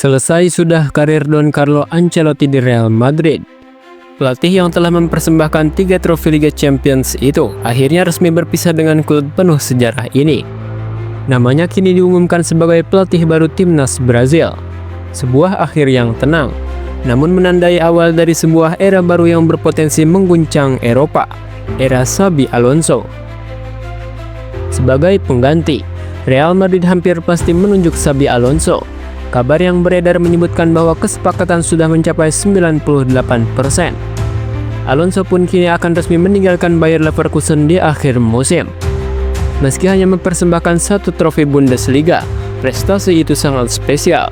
Selesai sudah karir Don Carlo Ancelotti di Real Madrid. Pelatih yang telah mempersembahkan 3 trofi Liga Champions itu akhirnya resmi berpisah dengan klub penuh sejarah ini. Namanya kini diumumkan sebagai pelatih baru timnas Brazil. Sebuah akhir yang tenang, namun menandai awal dari sebuah era baru yang berpotensi mengguncang Eropa, era Xabi Alonso. Sebagai pengganti, Real Madrid hampir pasti menunjuk Xabi Alonso. Kabar yang beredar menyebutkan bahwa kesepakatan sudah mencapai 98%. Alonso pun kini akan resmi meninggalkan Bayer Leverkusen di akhir musim. Meski hanya mempersembahkan 1 trofi Bundesliga, prestasi itu sangat spesial.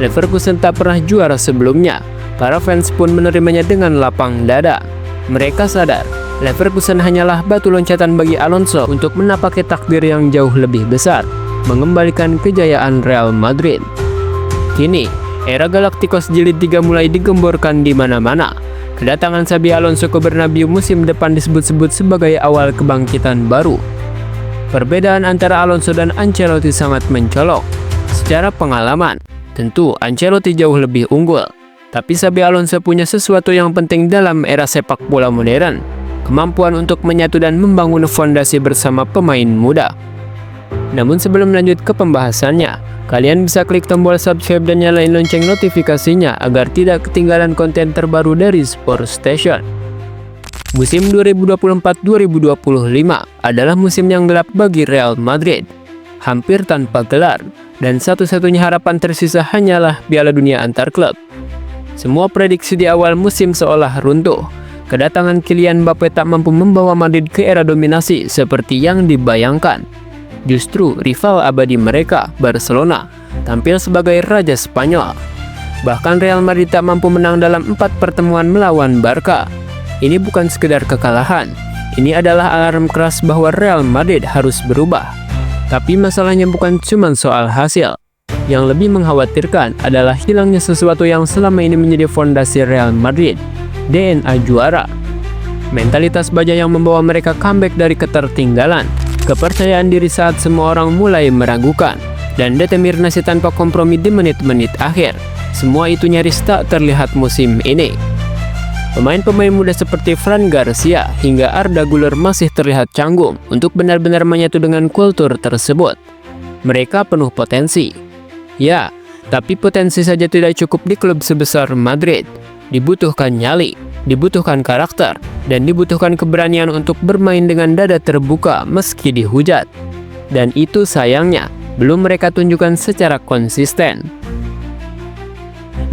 Leverkusen tak pernah juara sebelumnya. Para fans pun menerimanya dengan lapang dada. Mereka sadar, Leverkusen hanyalah batu loncatan bagi Alonso untuk menapaki takdir yang jauh lebih besar, mengembalikan kejayaan Real Madrid. Kini, era Galacticos Jilid 3 mulai digemborkan di mana-mana. Kedatangan Xabi Alonso ke Bernabeu musim depan disebut-sebut sebagai awal kebangkitan baru. Perbedaan antara Alonso dan Ancelotti sangat mencolok. Secara pengalaman, tentu Ancelotti jauh lebih unggul. Tapi Xabi Alonso punya sesuatu yang penting dalam era sepak bola modern, kemampuan untuk menyatu dan membangun fondasi bersama pemain muda. Namun sebelum lanjut ke pembahasannya, kalian bisa klik tombol subscribe dan nyalain lonceng notifikasinya agar tidak ketinggalan konten terbaru dari Sport Station. Musim 2024-2025 adalah musim yang gelap bagi Real Madrid. Hampir tanpa gelar, dan satu-satunya harapan tersisa hanyalah Piala Dunia antar klub. Semua prediksi di awal musim seolah runtuh. Kedatangan Kylian Mbappe tak mampu membawa Madrid ke era dominasi seperti yang dibayangkan. Justru rival abadi mereka, Barcelona, tampil sebagai raja Spanyol. Bahkan Real Madrid tak mampu menang dalam 4 pertemuan melawan Barca. Ini bukan sekedar kekalahan, ini adalah alarm keras bahwa Real Madrid harus berubah. Tapi masalahnya bukan cuma soal hasil. Yang lebih mengkhawatirkan adalah hilangnya sesuatu yang selama ini menjadi fondasi Real Madrid, DNA juara. Mentalitas baja yang membawa mereka comeback dari ketertinggalan, kepercayaan diri saat semua orang mulai meragukan, dan determinasi tanpa kompromi di menit-menit akhir. Semua itu nyaris tak terlihat musim ini. Pemain-pemain muda seperti Fran Garcia hingga Arda Güler masih terlihat canggung untuk benar-benar menyatu dengan kultur tersebut. Mereka penuh potensi. Ya, tapi potensi saja tidak cukup di klub sebesar Madrid. Dibutuhkan nyali, dibutuhkan karakter, dan dibutuhkan keberanian untuk bermain dengan dada terbuka meski dihujat. Dan itu sayangnya belum mereka tunjukkan secara konsisten.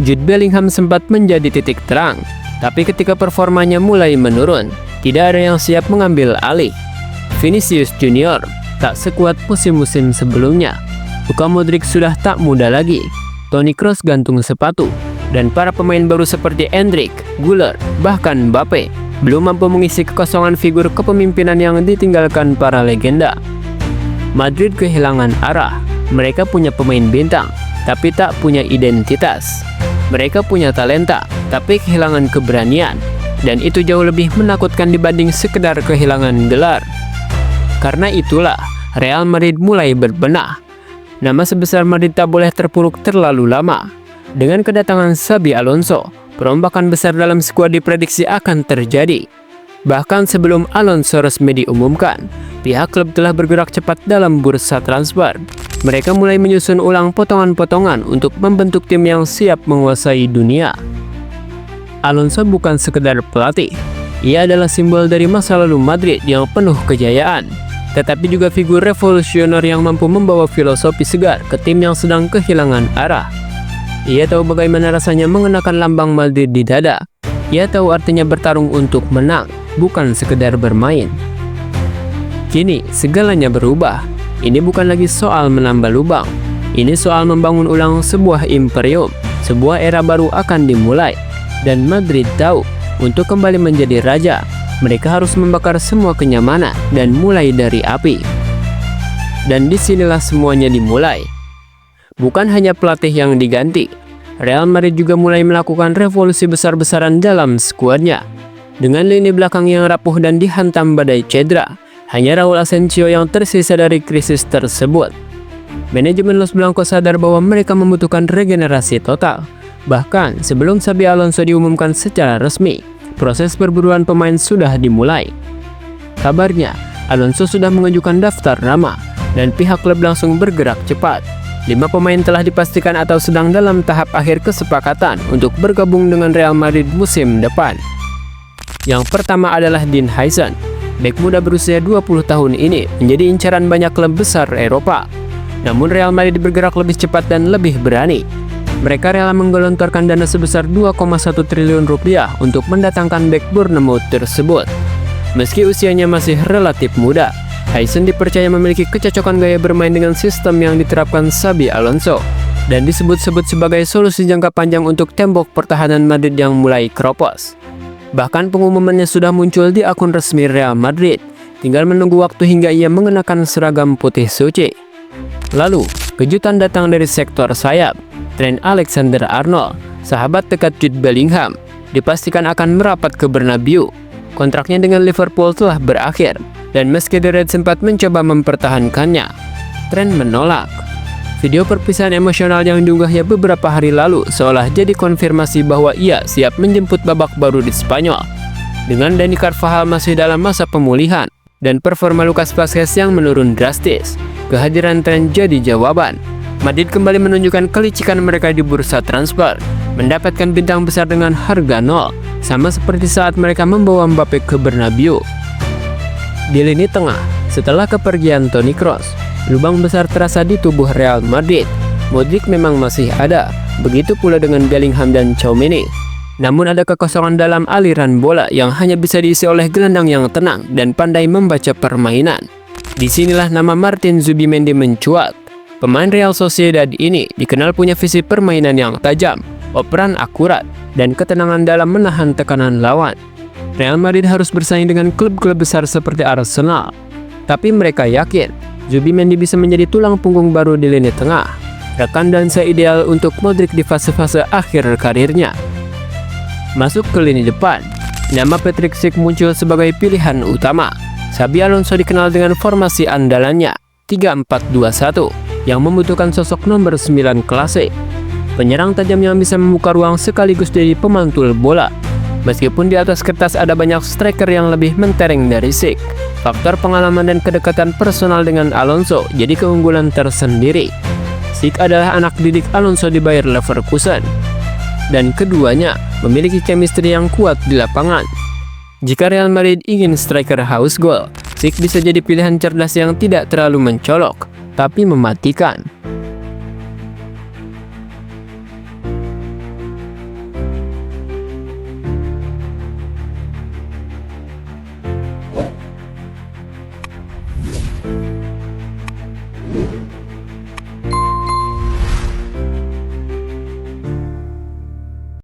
Jude Bellingham sempat menjadi titik terang, tapi ketika performanya mulai menurun, tidak ada yang siap mengambil alih. Vinicius Junior tak sekuat musim-musim sebelumnya. Luka Modric sudah tak muda lagi. Toni Kroos gantung sepatu. Dan para pemain baru seperti Endrick, Güler, bahkan Mbappe belum mampu mengisi kekosongan figur kepemimpinan yang ditinggalkan para legenda. Madrid kehilangan arah. Mereka punya pemain bintang, tapi tak punya identitas. Mereka punya talenta, tapi kehilangan keberanian. Dan itu jauh lebih menakutkan dibanding sekedar kehilangan gelar. Karena itulah, Real Madrid mulai berbenah. Nama sebesar Madrid tak boleh terpuruk terlalu lama. Dengan kedatangan Xabi Alonso, perombakan besar dalam skuad diprediksi akan terjadi. Bahkan sebelum Alonso resmi diumumkan, pihak klub telah bergerak cepat dalam bursa transfer. Mereka mulai menyusun ulang potongan-potongan untuk membentuk tim yang siap menguasai dunia. Alonso bukan sekedar pelatih. Ia adalah simbol dari masa lalu Madrid yang penuh kejayaan, tetapi juga figur revolusioner yang mampu membawa filosofi segar ke tim yang sedang kehilangan arah. Ia tahu bagaimana rasanya mengenakan lambang Madrid di dada. Ia tahu artinya bertarung untuk menang, bukan sekedar bermain. Kini, segalanya berubah. Ini bukan lagi soal menambah lubang. Ini soal membangun ulang sebuah imperium. Sebuah era baru akan dimulai. Dan Madrid tahu, untuk kembali menjadi raja, mereka harus membakar semua kenyamanan dan mulai dari api. Dan disinilah semuanya dimulai. Bukan hanya pelatih yang diganti, Real Madrid juga mulai melakukan revolusi besar-besaran dalam skuadnya. Dengan lini belakang yang rapuh dan dihantam badai cedera, hanya Raul Asensio yang tersisa dari krisis tersebut. Manajemen Los Blancos sadar bahwa mereka membutuhkan regenerasi total. Bahkan sebelum Xabi Alonso diumumkan secara resmi, proses perburuan pemain sudah dimulai. Kabarnya, Alonso sudah mengajukan daftar nama dan pihak klub langsung bergerak cepat. 5 pemain telah dipastikan atau sedang dalam tahap akhir kesepakatan untuk bergabung dengan Real Madrid musim depan. Yang pertama adalah Dean Huijsen. Bek muda berusia 20 tahun ini menjadi incaran banyak klub besar Eropa. Namun Real Madrid bergerak lebih cepat dan lebih berani. Mereka rela menggelontorkan dana sebesar 2,1 triliun rupiah untuk mendatangkan bek Bournemouth tersebut. Meski usianya masih relatif muda, Huijsen dipercaya memiliki kecocokan gaya bermain dengan sistem yang diterapkan Xabi Alonso dan disebut-sebut sebagai solusi jangka panjang untuk tembok pertahanan Madrid yang mulai keropos. Bahkan pengumumannya sudah muncul di akun resmi Real Madrid, tinggal menunggu waktu hingga ia mengenakan seragam putih suci. Lalu, kejutan datang dari sektor sayap. Trent Alexander-Arnold, sahabat dekat Jude Bellingham, dipastikan akan merapat ke Bernabeu. Kontraknya dengan Liverpool telah berakhir, dan meski The Reds sempat mencoba mempertahankannya, Trent menolak. Video perpisahan emosional yang diunggahnya beberapa hari lalu seolah jadi konfirmasi bahwa ia siap menjemput babak baru di Spanyol. Dengan Dani Carvajal masih dalam masa pemulihan, dan performa Lucas Vazquez yang menurun drastis, kehadiran Trent jadi jawaban. Madrid kembali menunjukkan kelicikan mereka di bursa transfer, mendapatkan bintang besar dengan harga nol, sama seperti saat mereka membawa Mbappe ke Bernabeu. Di lini tengah, setelah kepergian Toni Kroos, lubang besar terasa di tubuh Real Madrid. Modric memang masih ada, begitu pula dengan Bellingham dan Tchouaméni. Namun ada kekosongan dalam aliran bola yang hanya bisa diisi oleh gelandang yang tenang dan pandai membaca permainan. Disinilah nama Martin Zubimendi mencuat. Pemain Real Sociedad ini dikenal punya visi permainan yang tajam, operan akurat, dan ketenangan dalam menahan tekanan lawan. Real Madrid harus bersaing dengan klub-klub besar seperti Arsenal. Tapi mereka yakin, Zubimendi bisa menjadi tulang punggung baru di lini tengah, rekan dansa ideal untuk Modric di fase-fase akhir karirnya. Masuk ke lini depan, nama Patrick Schick muncul sebagai pilihan utama. Xabi Alonso dikenal dengan formasi andalannya, 3-4-2-1, yang membutuhkan sosok nomor 9 klasik. Penyerang tajam yang bisa membuka ruang sekaligus jadi pemantul bola. Meskipun di atas kertas ada banyak striker yang lebih mentereng dari Schick, faktor pengalaman dan kedekatan personal dengan Alonso jadi keunggulan tersendiri. Schick adalah anak didik Alonso di Bayer Leverkusen, dan keduanya memiliki chemistry yang kuat di lapangan. Jika Real Madrid ingin striker haus gol, Schick bisa jadi pilihan cerdas yang tidak terlalu mencolok, tapi mematikan.